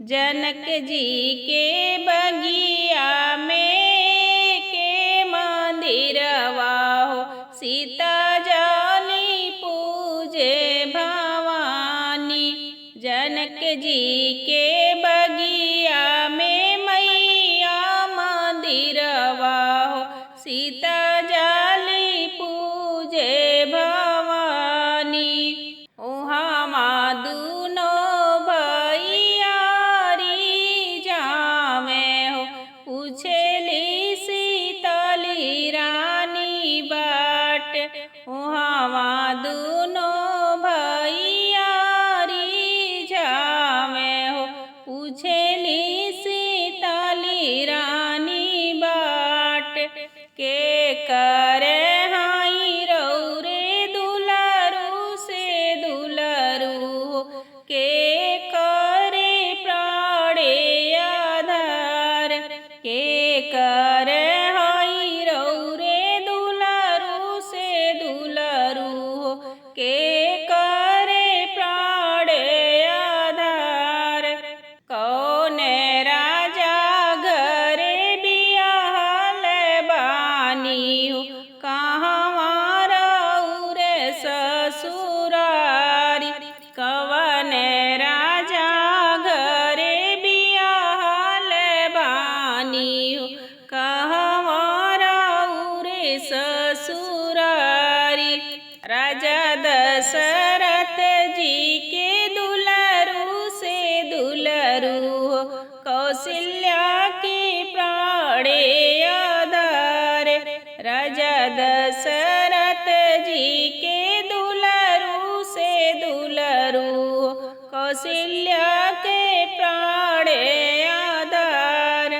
जनक जी के बगिया में के मंदिरवा हो, सीता जाली पूजे भवानी। जनक जी के बगिया में मैया मंदिरवा हो, सीता जाली पूजे भवानी। उहाँ दूनो भैयारी जावे हो, पूछेली सीतली रानी बाट। उहाँ दूनो भैयारी जावे हो, पूछेली सीतली रानी बाट। के करे हाई रौरे दुलरू से दुलरू हो, के करे प्राणे आधार। के करे हाई रौरे दुलरू से दुलरू हो, के करे प्राणे आधार। कौने राजा घरे बियाहल बानी हो, कहवां रौरे ससुरारी। कवन राजा घरे बियाहल बानी हो, कहवां रौरे ससुरारी। राजा दशरथ जी के दुलरू से दुलरू हो, कौशल्या के प्राणे आधार। राजा दशरथ जी के दुलरू से दुलरू हो, कौशल्या के प्राणे आधार।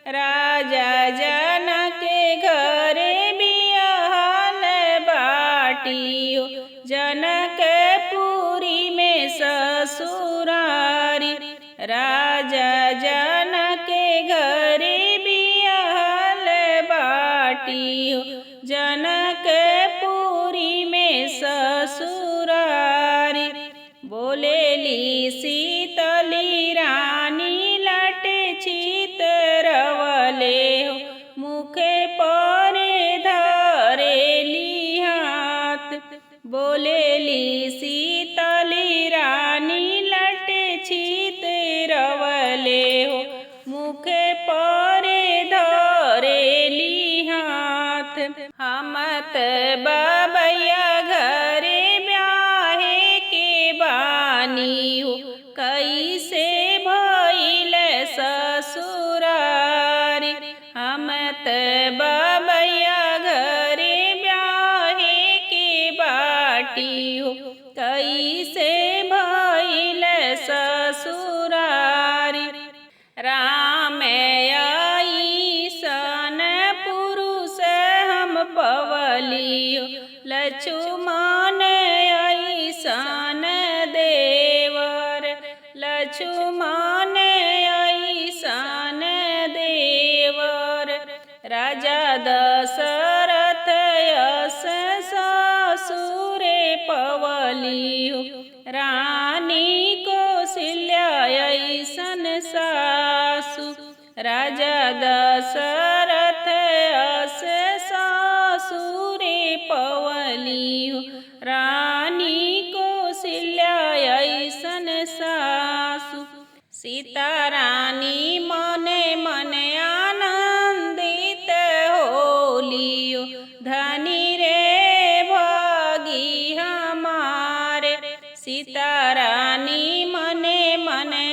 राजा जनक घरे बियाहल बाटी हो, जनकपुरी में ससुरारी। राजा जनक घरे बियाहल बाटी हो, जनकपुरी में ससुरारी। बोलेली सीतली रानी लट चितरवले हो, मुखे पर धरेली हाथ। बोलेली सीतली रानी लट चितरवले हो, मुखे पर धरेली हाथ। हमत बबैया घरे ब्याहे के बानी हो, कैसे भइल ससुरारी। हमत बबैया घरे ब्याहे के बाटी हो, कैसे भइल ससुरारी। राम अइसन पुरुष हम पवली हो, लक्ष्मण अइसन देवर। लक्ष्मण अइसन देवर। राजा दशरथ यस ससुरे पवली हो, रानी कौशल्या अइसन सासु। राजा दशरथ यस ससुरे पवली हो, रानी कौशल्या अइसन सासु। सीता रानी मने मने आनंदित होली हो, धनी रे भागी हमारे। सीता रानी मने मने